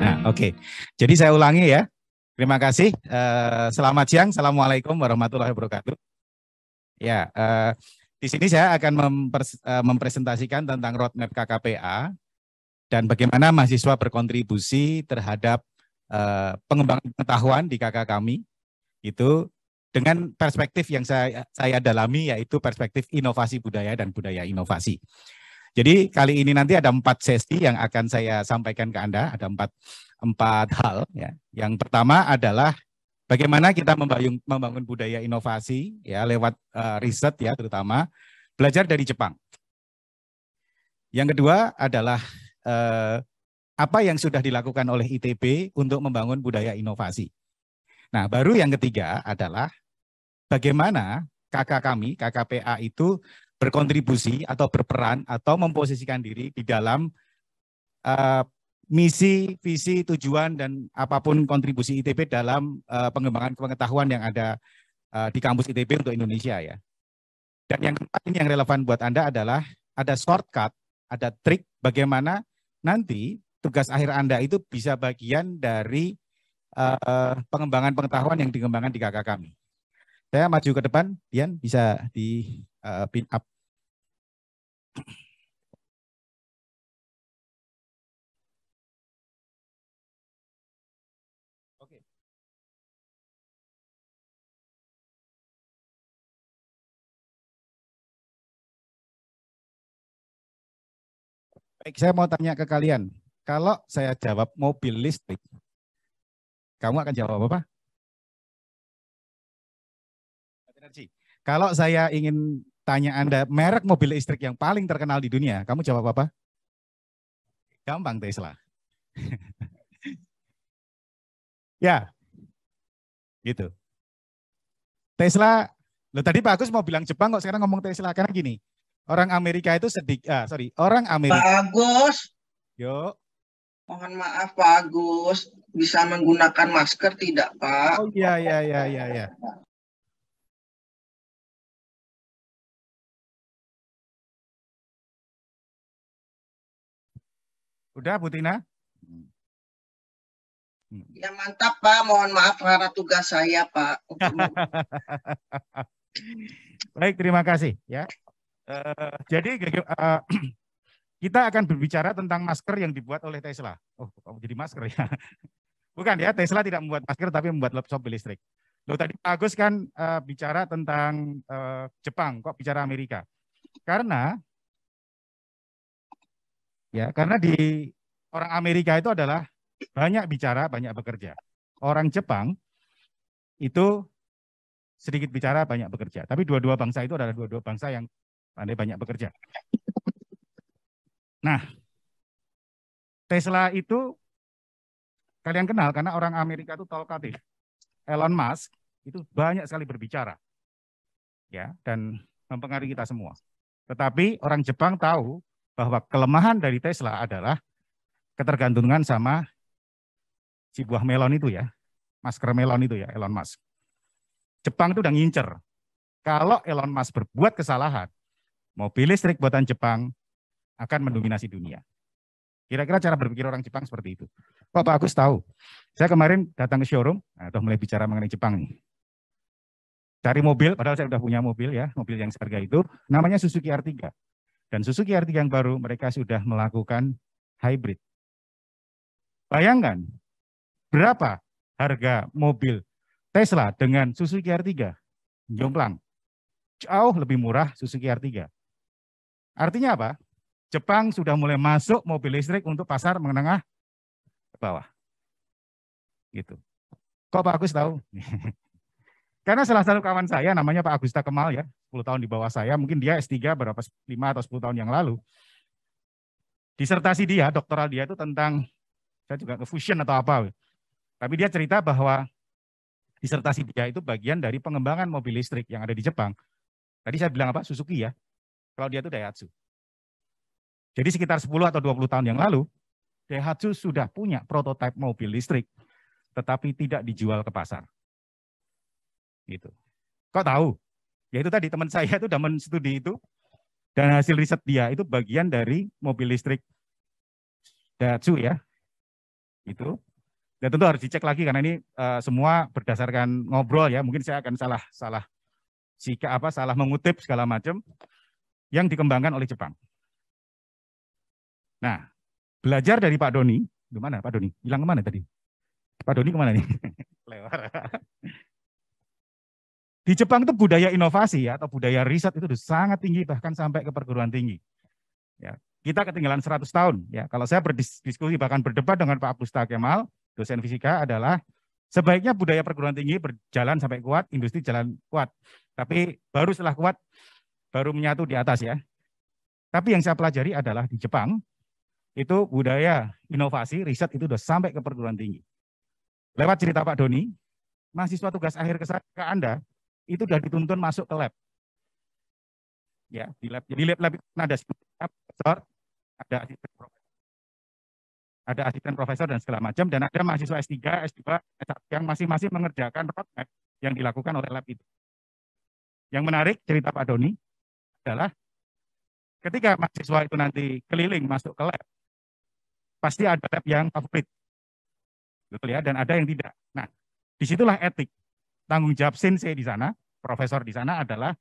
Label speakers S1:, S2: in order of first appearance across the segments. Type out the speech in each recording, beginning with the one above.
S1: Nah, oke. Jadi saya ulangi ya. Terima kasih. Selamat siang. Assalamualaikum warahmatullahi wabarakatuh. Ya, di sini saya akan mempresentasikan tentang roadmap KKPA dan bagaimana mahasiswa berkontribusi terhadap pengembangan pengetahuan di KK kami itu dengan perspektif yang saya dalami, yaitu perspektif inovasi budaya dan budaya inovasi. Jadi kali ini nanti ada 4 sesi yang akan saya sampaikan ke Anda, ada empat hal. Ya. Yang pertama adalah bagaimana kita membangun budaya inovasi ya lewat riset ya, terutama belajar dari Jepang. Yang kedua adalah apa yang sudah dilakukan oleh ITB untuk membangun budaya inovasi. Nah, baru yang ketiga adalah bagaimana kakak kami, KKPA itu berkontribusi atau berperan atau memposisikan diri di dalam misi, visi, tujuan, dan apapun kontribusi ITB dalam pengembangan pengetahuan yang ada di kampus ITB untuk Indonesia ya. Dan yang keempat ini yang relevan buat Anda adalah ada shortcut, ada trik bagaimana nanti tugas akhir Anda itu bisa bagian dari pengembangan pengetahuan yang dikembangkan di KK kami. Saya maju ke depan, Dian bisa di pin up. Oke. Baik, saya mau tanya ke kalian. Kalau saya jawab mobil listrik, kamu akan jawab apa? Energi. Kalau saya ingin tanya Anda merek mobil listrik yang paling terkenal di dunia, kamu jawab apa? Gampang, Tesla. Ya, gitu. Tesla, lo tadi Pak Agus mau bilang Jepang kok sekarang ngomong Tesla, karena gini, orang Amerika itu orang Amerika.
S2: Pak Agus.
S1: Yuk.
S2: Mohon maaf Pak Agus, bisa menggunakan masker tidak Pak?
S1: Oh iya. Udah, Bu Tina?
S2: Ya mantap Pak, mohon maaf karena tugas saya Pak.
S1: Baik, terima kasih ya. Jadi kita akan berbicara tentang masker yang dibuat oleh Tesla. Oh, kok jadi masker ya? Bukan ya, Tesla tidak membuat masker tapi membuat laptop listrik. Loh tadi Pak Agus kan bicara tentang Jepang, kok bicara Amerika? Karena di orang Amerika itu adalah banyak bicara, banyak bekerja. Orang Jepang itu sedikit bicara, banyak bekerja. Tapi dua-dua bangsa itu adalah dua-dua bangsa yang pandai banyak bekerja. Nah, Tesla itu kalian kenal karena orang Amerika itu talkatif. Elon Musk itu banyak sekali berbicara. Ya, dan mempengaruhi kita semua. Tetapi orang Jepang tahu bahwa kelemahan dari Tesla adalah ketergantungan sama si buah melon itu ya, masker melon itu ya, Elon Musk. Jepang itu udah ngincer. Kalau Elon Musk berbuat kesalahan, mobil listrik buatan Jepang akan mendominasi dunia. Kira-kira cara berpikir orang Jepang seperti itu. Kok Pak Agus tahu? Saya kemarin datang ke showroom, atau mulai bicara mengenai Jepang nih. Cari mobil, padahal saya sudah punya mobil ya, mobil yang seharga itu, namanya Suzuki R3. Dan Suzuki R3 yang baru, mereka sudah melakukan hybrid. Bayangkan, berapa harga mobil Tesla dengan Suzuki R3? Jomplang. Jauh lebih murah Suzuki R3. Artinya apa? Jepang sudah mulai masuk mobil listrik untuk pasar menengah ke bawah. Gitu. Kok Pak Agus tahu? Karena salah satu kawan saya namanya Pak Agusta Kemal ya, 10 tahun di bawah saya, mungkin dia S3 berapa 5 atau 10 tahun yang lalu. Disertasi dia, doktoral dia itu tentang, saya juga ke fusion atau apa. Tapi dia cerita bahwa disertasi dia itu bagian dari pengembangan mobil listrik yang ada di Jepang. Tadi saya bilang apa? Suzuki ya. Kalau dia itu Daihatsu. Jadi sekitar 10 atau 20 tahun yang lalu, Daihatsu sudah punya prototipe mobil listrik, tetapi tidak dijual ke pasar. Gitu. Kok tahu? Ya itu tadi teman saya itu udah menstudi itu, dan hasil riset dia itu bagian dari mobil listrik Daihatsu ya. Itu. Dan tentu harus dicek lagi karena ini semua berdasarkan ngobrol ya. Mungkin saya akan salah mengutip segala macam yang dikembangkan oleh Jepang. Nah, belajar dari Pak Doni, gimana Pak Doni? Hilang kemana tadi? Pak Doni kemana nih? Lewat. Di Jepang itu budaya inovasi ya, atau budaya riset itu sangat tinggi, bahkan sampai ke perguruan tinggi. Ya, kita ketinggalan 100 tahun. Ya, kalau saya berdiskusi bahkan berdebat dengan Pak Pusta Kemal, dosen fisika, adalah sebaiknya budaya perguruan tinggi berjalan sampai kuat, industri jalan kuat. Tapi baru setelah kuat, baru menyatu di atas ya. Tapi yang saya pelajari adalah di Jepang, itu budaya inovasi, riset itu sudah sampai ke perguruan tinggi. Lewat cerita Pak Doni, mahasiswa tugas akhir ke Anda, itu sudah dituntun masuk ke lab. Ya, di lab. Jadi lab itu ada profesor, ada asisten profesor dan segala macam, dan ada mahasiswa S3, S2 yang masing-masing mengerjakan roadmap yang dilakukan oleh lab itu. Yang menarik cerita Pak Doni adalah ketika mahasiswa itu nanti keliling masuk ke lab, pasti ada lab yang favorit, betul ya, dan ada yang tidak. Nah, disitulah etik. Tanggung jawab sensei di sana, profesor di sana adalah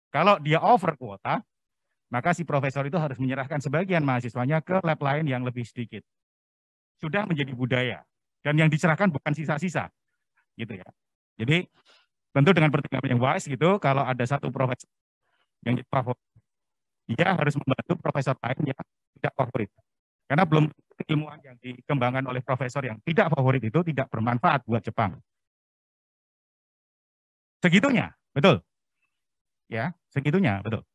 S1: kalau dia over kuota, maka si profesor itu harus menyerahkan sebagian mahasiswanya ke lab lain yang lebih sedikit. Sudah menjadi budaya, dan yang diserahkan bukan sisa-sisa, gitu ya. Jadi tentu dengan pertimbangan yang wise gitu, kalau ada satu profesor yang favorit, dia harus membantu profesor lain yang tidak favorit. Karena belum ilmuwan yang dikembangkan oleh profesor yang tidak favorit itu tidak bermanfaat buat Jepang. Segitunya, betul. Ya, segitunya, betul.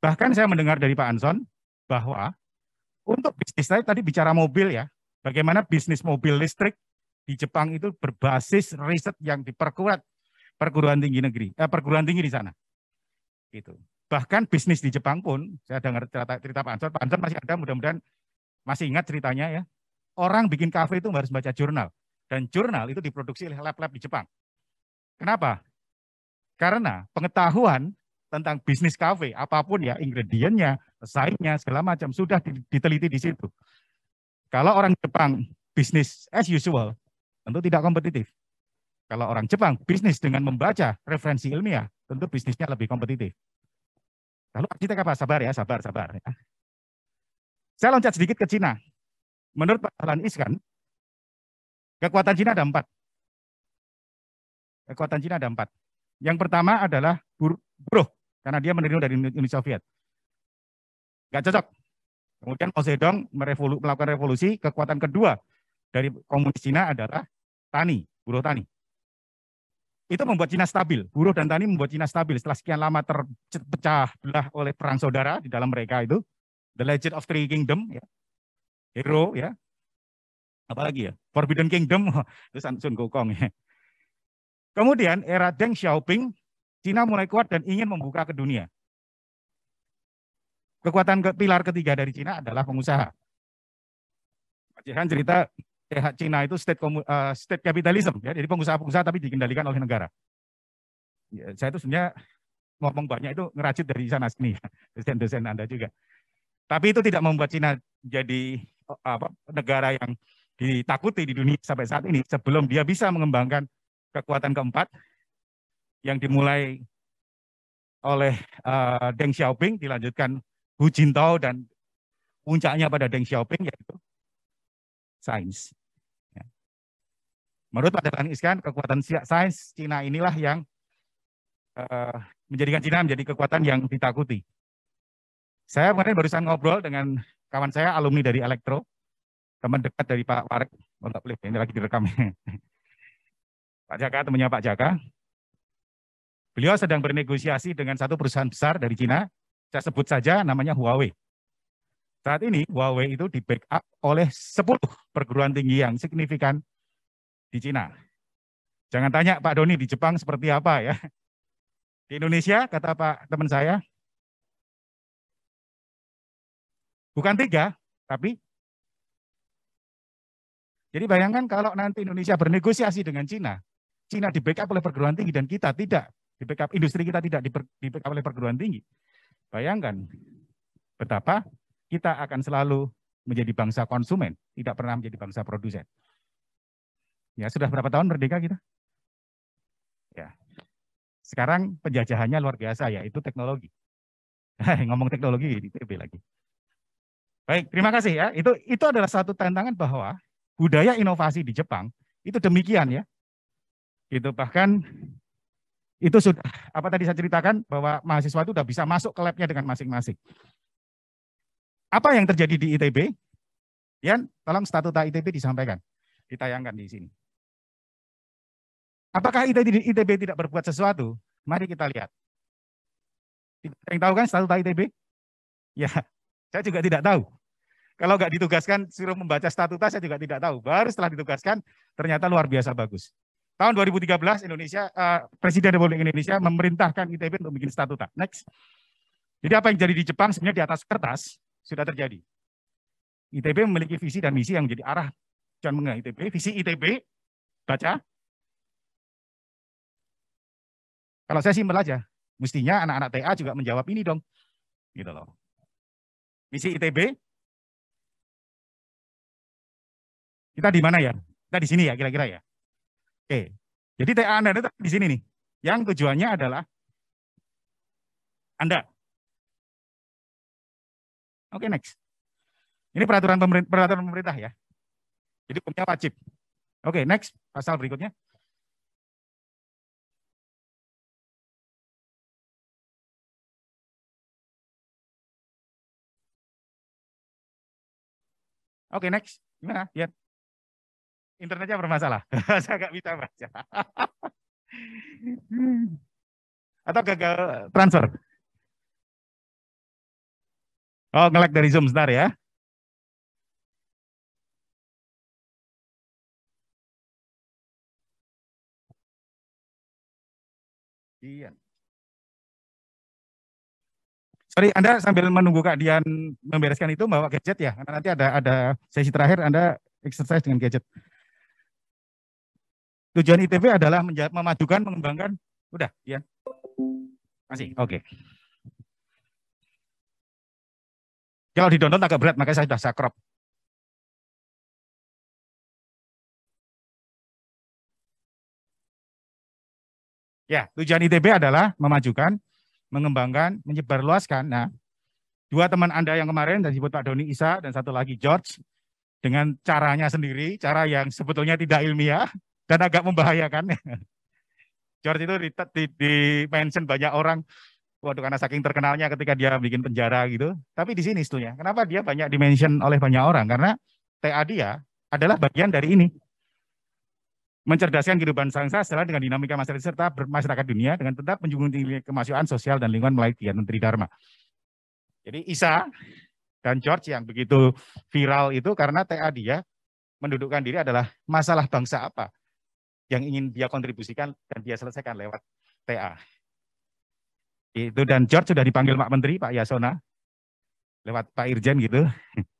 S1: Bahkan saya mendengar dari Pak Anson bahwa untuk bisnis, saya tadi bicara mobil ya, bagaimana bisnis mobil listrik di Jepang itu berbasis riset yang diperkuat perguruan tinggi negeri, perguruan tinggi di sana. Gitu. Bahkan bisnis di Jepang pun, saya dengar cerita Pak Anson masih ada, mudah-mudahan masih ingat ceritanya ya. Orang bikin kafe itu harus baca jurnal, dan jurnal itu diproduksi oleh lab-lab di Jepang. Kenapa? Karena pengetahuan tentang bisnis kafe, apapun ya, ingredientnya, saingnya, segala macam, sudah diteliti di situ. Kalau orang Jepang bisnis as usual, tentu tidak kompetitif. Kalau orang Jepang bisnis dengan membaca referensi ilmiah, tentu bisnisnya lebih kompetitif. Lalu arsitek apa? Sabar ya, sabar. Ya. Saya loncat sedikit ke Cina. Menurut Pak Dahlan Iskan, kekuatan Cina ada 4. Kekuatan Cina ada 4. Yang pertama adalah buruh, karena dia meniru dari Uni Soviet. Nggak cocok. Kemudian Mao Zedong melakukan revolusi. Kekuatan kedua dari komunis Cina adalah tani, buruh tani. Itu membuat Cina stabil. Buruh dan tani membuat Cina stabil setelah sekian lama terpecah belah oleh perang saudara di dalam mereka itu. The Legend of Three Kingdom, ya. Hero, ya. Apalagi ya? Forbidden Kingdom, itu Sun Gokong. Ya. Kemudian era Deng Xiaoping, Cina mulai kuat dan ingin membuka ke dunia. Kekuatan pilar ketiga dari Cina adalah pengusaha. Pak Jehan cerita Cina itu state capitalism, ya, jadi pengusaha-pengusaha tapi dikendalikan oleh negara. Ya, saya itu sebenarnya ngomong banyak itu ngeracit dari sana sini, dosen-dosen Anda juga. Tapi itu tidak membuat Cina jadi negara yang ditakuti di dunia sampai saat ini, sebelum dia bisa mengembangkan kekuatan keempat yang dimulai oleh Deng Xiaoping, dilanjutkan Hu Jintao, dan puncaknya pada Deng Xiaoping, yaitu sains. Ya. Menurut Pak Dahlan Iskan, kekuatan sains Cina inilah yang menjadikan Cina menjadi kekuatan yang ditakuti. Saya kemarin barusan ngobrol dengan kawan saya, alumni dari Elektro, teman dekat dari Pak Warek. Oh, enggak boleh, ini lagi direkam. Pak Jaka, temannya Pak Jaka. Beliau sedang bernegosiasi dengan satu perusahaan besar dari Cina, saya sebut saja namanya Huawei. Saat ini Huawei itu di backup oleh 10 perguruan tinggi yang signifikan di Cina. Jangan tanya Pak Doni di Jepang seperti apa ya. Di Indonesia, kata Pak teman saya, bukan 3, tapi jadi bayangkan kalau nanti Indonesia bernegosiasi dengan Cina, Cina di backup oleh perguruan tinggi dan kita tidak di backup, industri kita tidak di backup oleh perguruan tinggi. Bayangkan betapa kita akan selalu menjadi bangsa konsumen, tidak pernah menjadi bangsa produsen. Ya, sudah berapa tahun merdeka kita? Ya. Sekarang penjajahannya luar biasa, yaitu teknologi. Ngomong teknologi, ITB lagi. Baik, terima kasih ya. Itu adalah satu tantangan bahwa budaya inovasi di Jepang itu demikian ya. Itu bahkan itu sudah apa tadi saya ceritakan bahwa mahasiswa itu sudah bisa masuk ke labnya dengan masing-masing. Apa yang terjadi di ITB? Yan, tolong statuta ITB disampaikan, ditayangkan di sini. Apakah ITB tidak berbuat sesuatu? Mari kita lihat. Yang tahu kan statuta ITB? Ya, saya juga tidak tahu. Kalau nggak ditugaskan suruh membaca statuta, saya juga tidak tahu. Baru setelah ditugaskan, ternyata luar biasa bagus. Tahun 2013, Presiden Republik Indonesia memerintahkan ITB untuk bikin statuta. Next. Jadi apa yang jadi di Jepang sebenarnya di atas kertas sudah terjadi. ITB memiliki visi dan misi yang menjadi arah dan mengenai ITB. Visi ITB, baca. Kalau saya simpel aja, mestinya anak-anak TA juga menjawab ini dong. Gitu loh. Misi ITB, kita di mana ya? Kita di sini ya kira-kira ya. Oke, jadi TA Anda itu di sini nih. Yang tujuannya adalah Anda. Oke, next. Ini peraturan pemerintah ya. Jadi hukumnya wajib. Oke, next. Pasal berikutnya. Oke, next. Gimana? Lihat. Internetnya bermasalah. Saya nggak bisa baca. Atau gagal transfer. Oh, nge-lag dari Zoom sebentar ya. Iya. Sorry, Anda sambil menunggu Kak Dian membereskan itu bawa gadget ya. Karena nanti ada sesi terakhir Anda exercise dengan gadget. Tujuan ITB adalah memajukan, mengembangkan. Udah, ya. Masih, oke. Kalau di download agak berat, makanya saya sudah crop. Ya, tujuan ITB adalah memajukan, mengembangkan, menyebarluaskan. Nah, dua teman Anda yang kemarin, dari disebut Pak Doni Isa dan satu lagi George, dengan caranya sendiri, cara yang sebetulnya tidak ilmiah dan agak membahayakan. George itu di-mention banyak orang, waduh karena saking terkenalnya ketika dia bikin penjara gitu. Tapi di sini sebetulnya, kenapa dia banyak di-mention oleh banyak orang? Karena TA dia adalah bagian dari ini. Mencerdaskan kehidupan bangsa setelah dengan dinamika masyarakat serta masyarakat dunia dengan tetap menjunjung tinggi kemajuan sosial dan lingkungan melalui kegiatan Menteri Dharma. Jadi Isa dan George yang begitu viral itu karena TA dia mendudukkan diri adalah masalah bangsa apa yang ingin dia kontribusikan dan dia selesaikan lewat TA. Itu dan George sudah dipanggil Pak Menteri, Pak Yasona, lewat Pak Irjen gitu.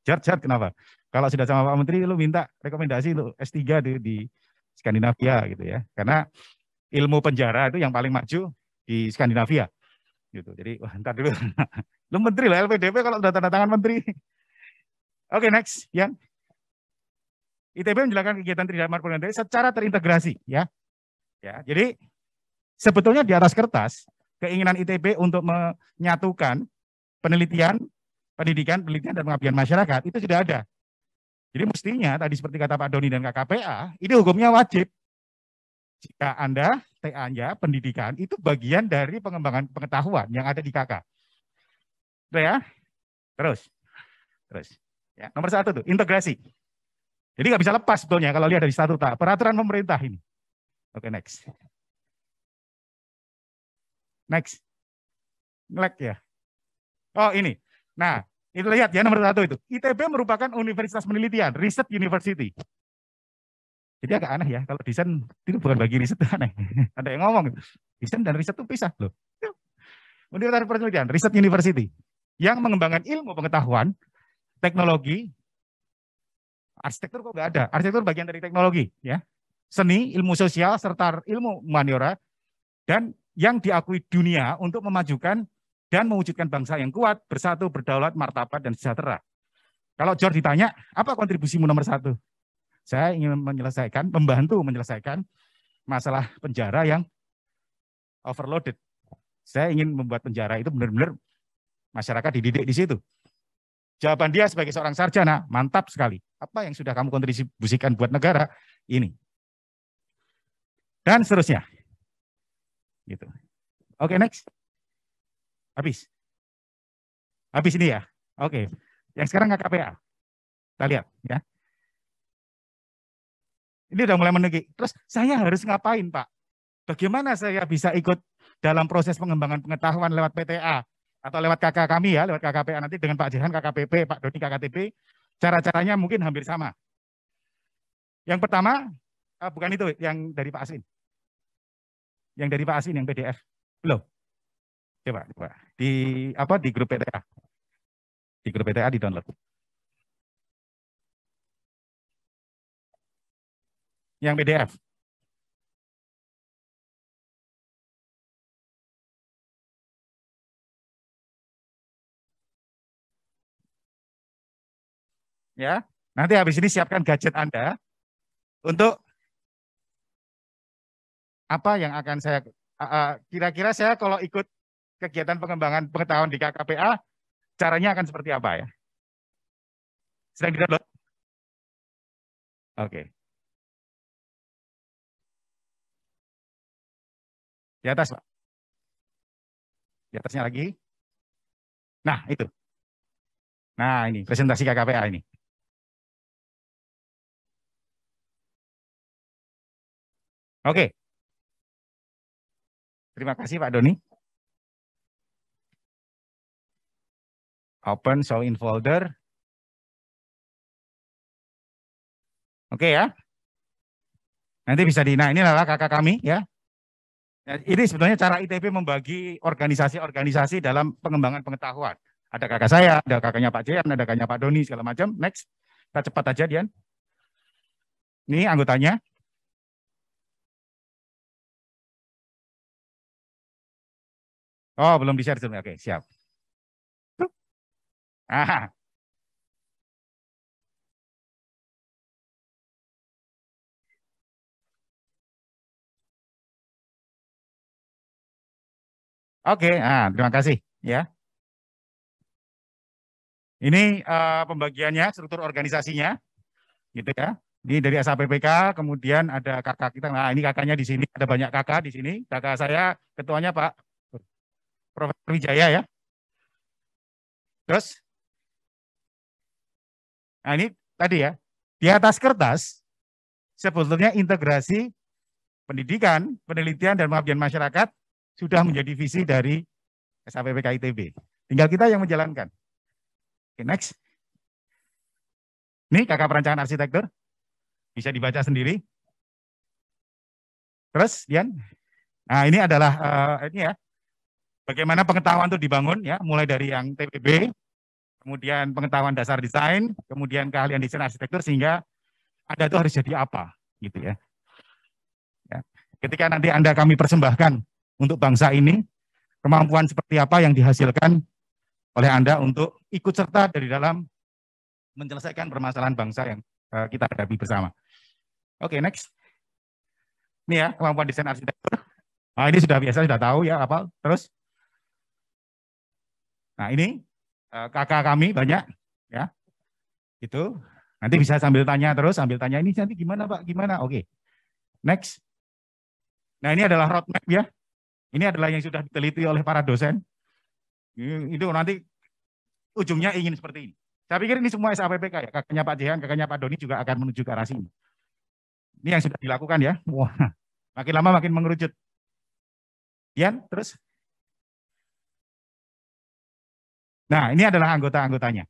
S1: George, kenapa? Kalau sudah sama Pak Menteri, lu minta rekomendasi lu S3 di Skandinavia gitu ya. Karena ilmu penjara itu yang paling maju di Skandinavia. Gitu. Jadi, wah, ntar dulu. Lu menteri lah, LPDP kalau udah tanda tangan menteri. Oke, next. Yang ITB menjalankan kegiatan Tridharma Perguruan secara terintegrasi. Ya. Jadi, sebetulnya di atas kertas, keinginan ITB untuk menyatukan penelitian, pendidikan, penelitian, dan pengabdian masyarakat, itu sudah ada. Jadi mestinya, tadi seperti kata Pak Doni dan KKPA, ini hukumnya wajib. Jika Anda, TA-nya, pendidikan, itu bagian dari pengembangan pengetahuan yang ada di KK. Udah ya? Terus. Ya, nomor 1 tuh, integrasi. Jadi nggak bisa lepas sebetulnya kalau lihat dari statuta, peraturan pemerintah ini. Oke, next. Next. Nge-lag ya. Oh, ini. Nah, itu lihat ya nomor 1 itu. ITB merupakan universitas penelitian, research university. Jadi agak aneh ya, kalau desain itu bukan bagi riset, aneh. Ada yang ngomong, desain dan riset itu pisah loh. Universitas penelitian, research university, yang mengembangkan ilmu pengetahuan, teknologi, arsitektur kok nggak ada, arsitektur bagian dari teknologi, ya, seni, ilmu sosial, serta ilmu humaniora, dan yang diakui dunia untuk memajukan dan mewujudkan bangsa yang kuat, bersatu, berdaulat, martabat, dan sejahtera. Kalau George ditanya, apa kontribusimu nomor 1? Saya ingin membantu menyelesaikan masalah penjara yang overloaded. Saya ingin membuat penjara itu benar-benar masyarakat dididik di situ. Jawaban dia sebagai seorang sarjana, mantap sekali. Apa yang sudah kamu kontribusikan buat negara? Ini. Dan seterusnya. Gitu. Oke, next. Habis. Habis ini ya. Oke. Yang sekarang KKPA. Kita lihat ya. Ini udah mulai menegik. Terus saya harus ngapain, Pak? Bagaimana saya bisa ikut dalam proses pengembangan pengetahuan lewat PTA atau lewat kakak kami ya, lewat KKPA nanti dengan Pak Jihan KKPP, Pak Doni KKTP. Cara-caranya mungkin hampir sama. Yang pertama, bukan itu yang dari Pak Asin. Yang dari Pak Asin yang PDF. Belum. Coba. Di grup PTA. Di grup PTA di-download. Yang PDF. Ya, nanti habis ini siapkan gadget Anda untuk apa yang akan saya kira-kira saya kalau ikut kegiatan pengembangan pengetahuan di KKPA caranya akan seperti apa ya? Sedang di-download? Oke. Di atas, Pak. Di atasnya lagi. Nah, itu. Nah, ini presentasi KKPA ini. Oke. Terima kasih Pak Doni. Open show in folder. Oke ya. Nanti bisa nah ini adalah kakak kami ya. Ini sebetulnya cara ITB membagi organisasi-organisasi dalam pengembangan pengetahuan. Ada kakak saya, ada kakaknya Pak Jian, ada kakaknya Pak Doni, segala macam. Next. Kita cepat aja, Dian. Ini anggotanya. Oh, belum di-share. Oke, siap. Ah. Oke, terima kasih ya. Ini pembagiannya, struktur organisasinya, gitu ya. Ini dari SAPPK, kemudian ada kakak kita. Nah, ini kakaknya di sini, ada banyak kakak di sini. Kakak saya, ketuanya Pak Profesor Wijaya ya. Terus, nah ini tadi ya, di atas kertas sebetulnya integrasi pendidikan, penelitian, dan pengabdian masyarakat sudah menjadi visi dari SAPPK ITB. Tinggal kita yang menjalankan. Oke, next. Ini kakak perancangan arsitektur. Bisa dibaca sendiri. Terus, Dian. Nah, ini adalah ini ya. Bagaimana pengetahuan itu dibangun ya, mulai dari yang TPB, kemudian pengetahuan dasar desain, kemudian keahlian desain arsitektur sehingga Anda itu harus jadi apa, gitu ya. Ya. Ketika nanti kami persembahkan untuk bangsa ini, kemampuan seperti apa yang dihasilkan oleh Anda untuk ikut serta dari dalam menyelesaikan permasalahan bangsa yang kita hadapi bersama. Oke, next. Ini ya, kemampuan desain arsitektur. Nah, ini sudah biasa, sudah tahu ya, apa. Terus. Nah, ini kakak kami banyak, ya. Itu. Nanti bisa sambil tanya terus, sambil tanya ini nanti gimana Pak, gimana? Oke. Next. Nah, ini adalah roadmap ya. Ini adalah yang sudah diteliti oleh para dosen. Itu nanti ujungnya ingin seperti ini. Saya pikir ini semua SAPPK ya. Kakaknya Pak Jihan, kakaknya Pak Doni juga akan menuju ke arah sini. Ini yang sudah dilakukan ya. Wah, makin lama makin mengerucut. Dian, terus. Nah, ini adalah anggota-anggotanya.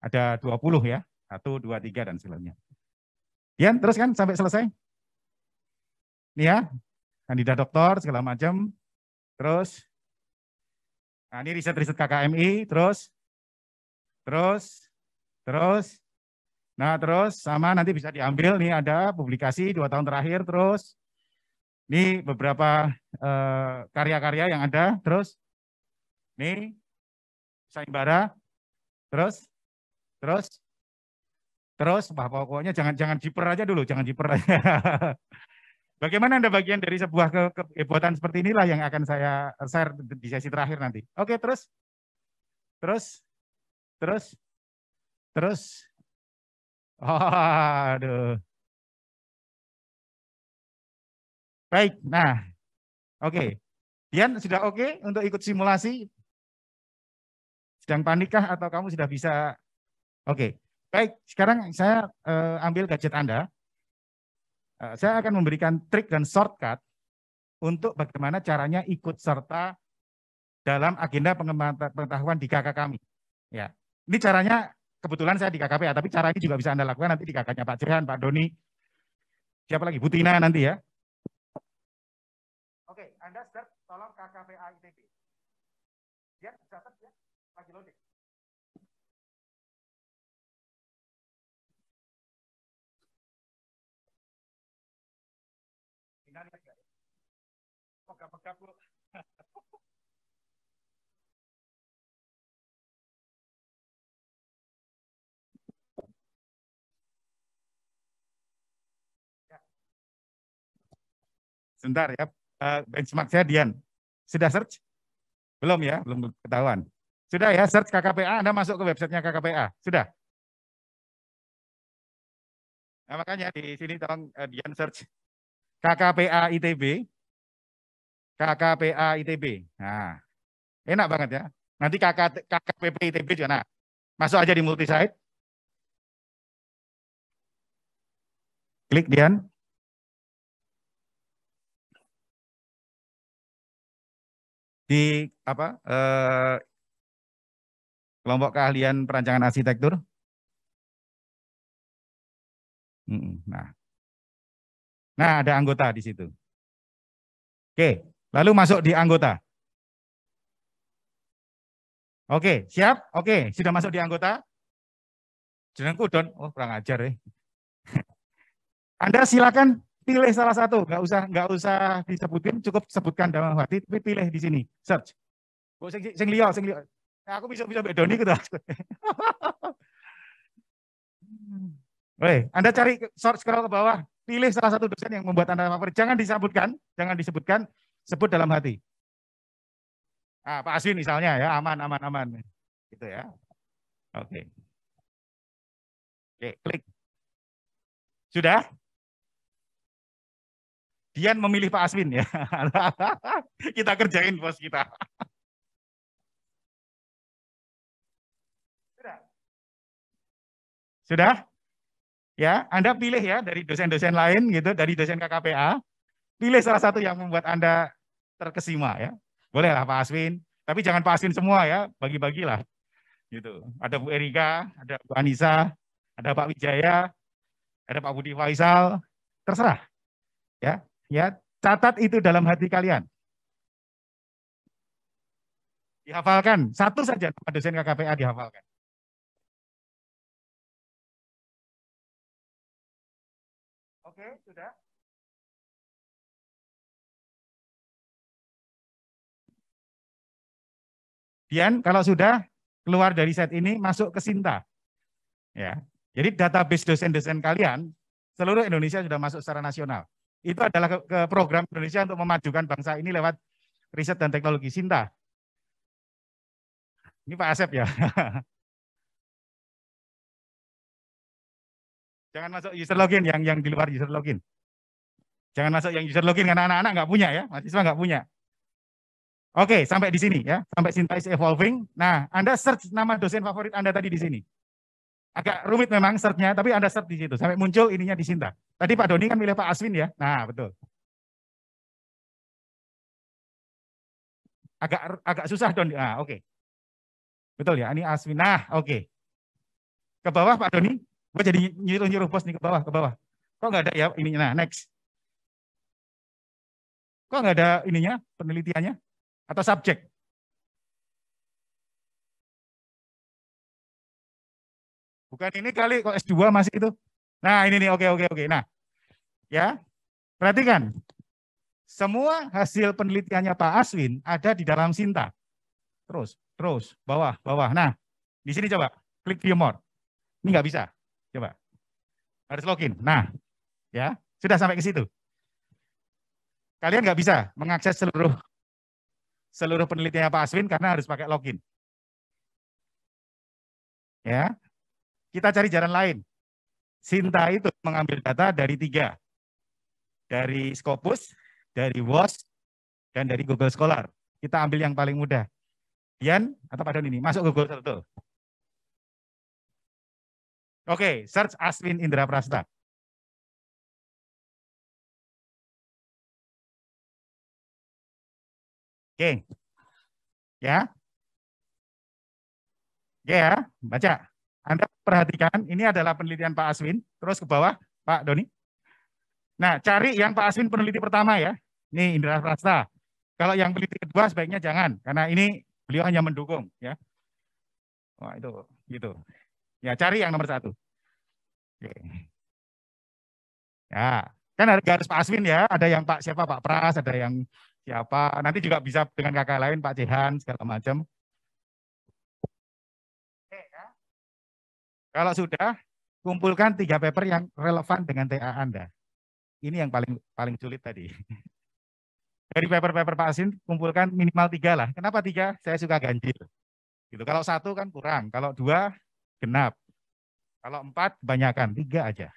S1: Ada 20 ya. 1, 2, 3, dan selanjutnya. Dian, terus kan sampai selesai. Ini ya, kandidat doktor, segala macam. Terus, nah ini riset-riset KKMI, terus. Nah, terus sama nanti bisa diambil, nih ada publikasi 2 tahun terakhir, terus. Ini beberapa karya-karya yang ada, terus. Nih, sayembara, terus. Terus, pokoknya jangan jiper aja dulu, jangan jiper aja. Bagaimana Anda bagian dari sebuah kehebotan seperti inilah yang akan saya share di sesi terakhir nanti. Oke, terus. Oh, aduh. Baik, nah, oke. Dian sudah oke untuk ikut simulasi? Sedang panikkah atau kamu sudah bisa? Oke, baik. Sekarang saya ambil gadget Anda. Saya akan memberikan trik dan shortcut untuk bagaimana caranya ikut serta dalam agenda pengembangan pengetahuan di KK kami. Ya, ini caranya kebetulan saya di KKPA, tapi cara ini juga bisa Anda lakukan nanti di KK-nya Pak Jehan, Pak Doni, siapa lagi, Bu Tina nanti ya. Oke, Anda search tolong KKPA ITB. Ya, bisa search ya, lagi loading. Tina lihat nggak ya? Pegap-pegap lu. Sebentar ya, benchmark saya Dian. Sudah search? Belum ya, belum ketahuan. Sudah ya, search KKPA, Anda masuk ke websitenya KKPA. Sudah? Nah, makanya di sini tolong Dian search KKPA ITB. KKPA ITB. Nah, enak banget ya. Nanti KKPP ITB juga. Nah, masuk aja di multi-site. Klik Dian. Di apa kelompok keahlian perancangan arsitektur. Nah, ada anggota di situ. Oke, lalu masuk di anggota. Oke, siap? Oke, sudah masuk di anggota. Jenengku Don. Oh, kurang ajar ya. Anda silakan pilih salah satu, nggak usah disebutin, cukup sebutkan dalam hati, tapi pilih di sini, search. Sing liya. Nah, aku bisa bedoni gitu. Oke, Anda cari scroll ke bawah, pilih salah satu dosen yang membuat Anda favorit. Jangan disebutkan, sebut dalam hati. Ah, Pak Aswin misalnya ya, aman. Gitu ya. Oke. Oke, klik. Sudah? Dian memilih Pak Aswin ya. Kita kerjain bos kita. Sudah? Ya, Anda pilih ya dari dosen-dosen lain gitu, dari dosen KKPA. Pilih salah satu yang membuat Anda terkesima ya. Bolehlah Pak Aswin, tapi jangan Pak Aswin semua ya, bagi-bagilah. Gitu. Ada Bu Erika, ada Bu Anissa, ada Pak Wijaya, ada Pak Budi Faisal, terserah. Ya, catat itu dalam hati kalian. Dihafalkan, satu saja dosen KKPA dihafalkan. Oke, sudah. Dian, kalau sudah keluar dari set ini, masuk ke Sinta. Ya, jadi database dosen-dosen kalian seluruh Indonesia sudah masuk secara nasional. Itu adalah ke program Indonesia untuk memajukan bangsa ini lewat riset dan teknologi Sinta. Ini Pak Asep ya. Jangan masuk user login yang di luar user login. Jangan masuk yang user login karena anak-anak nggak punya ya, mahasiswa nggak punya. Oke, sampai di sini ya, sampai Sinta is evolving. Nah, Anda search nama dosen favorit Anda tadi di sini. Agak rumit memang search-nya, tapi Anda search di situ sampai muncul ininya di Sinta. Tadi Pak Doni kan milih Pak Aswin ya. Nah, betul. Agak susah Don. Nah, oke. Betul ya, ini Aswin. Nah, oke. Ke bawah Pak Doni. Gue jadi nyuruh bos nih ke bawah. Kok nggak ada ya ininya? Nah, next. Kok nggak ada ininya, penelitiannya? Atau subjek? Bukan ini kali, kok S2 masih itu. Nah, ini nih, oke. Nah, ya, perhatikan. Semua hasil penelitiannya Pak Aswin ada di dalam Sinta. Terus, bawah. Nah, di sini coba, klik view more. Ini nggak bisa. Coba. Harus login. Nah, ya sudah sampai ke situ. Kalian nggak bisa mengakses seluruh penelitiannya Pak Aswin karena harus pakai login. Ya, kita cari jalan lain. Sinta itu mengambil data dari 3, dari Scopus, dari WOS, dan dari Google Scholar. Kita ambil yang paling mudah. Dian atau Pak Don ini masuk Google Scholar. Oke, search Aswin Indra Prasta. Oke, ya, oke ya, baca. Anda perhatikan, ini adalah penelitian Pak Aswin. Terus ke bawah, Pak Doni. Nah, cari yang Pak Aswin peneliti pertama ya. Ini Indra Prasta. Kalau yang peneliti kedua sebaiknya jangan, karena ini beliau hanya mendukung ya. Wah itu, gitu. Ya cari yang nomor 1. Oke. Ya, kan harus Pak Aswin ya. Ada yang Pak siapa Pak Pras, ada yang siapa. Nanti juga bisa dengan kakak lain Pak Jehan segala macam. Oke, ya. Kalau sudah, kumpulkan 3 paper yang relevan dengan TA Anda. Ini yang paling sulit tadi. Dari paper-paper Pak Aswin, kumpulkan minimal 3 lah. Kenapa 3? Saya suka ganjil. Gitu. Kalau 1 kan kurang, kalau 2 genap. Kalau 4 kebanyakan, 3 aja.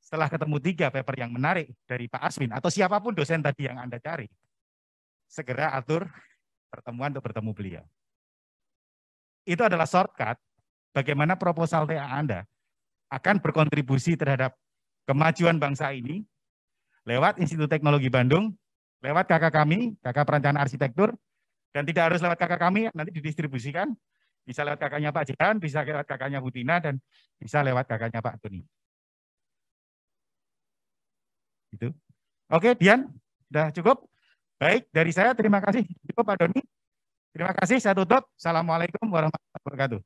S1: Setelah ketemu 3 paper yang menarik dari Pak Aswin atau siapapun dosen tadi yang Anda cari, segera atur pertemuan untuk bertemu beliau. Itu adalah shortcut bagaimana proposal TA Anda akan berkontribusi terhadap kemajuan bangsa ini lewat Institut Teknologi Bandung, lewat kakak kami, kakak perencanaan arsitektur, dan tidak harus lewat kakak kami, nanti didistribusikan, bisa lewat kakaknya Pak Jehan, bisa lewat kakaknya Butina, dan bisa lewat kakaknya Pak Tony. Gitu. Oke, Dian, sudah cukup? Baik, dari saya terima kasih. Cukup Pak Doni. Terima kasih, saya tutup. Assalamualaikum warahmatullahi wabarakatuh.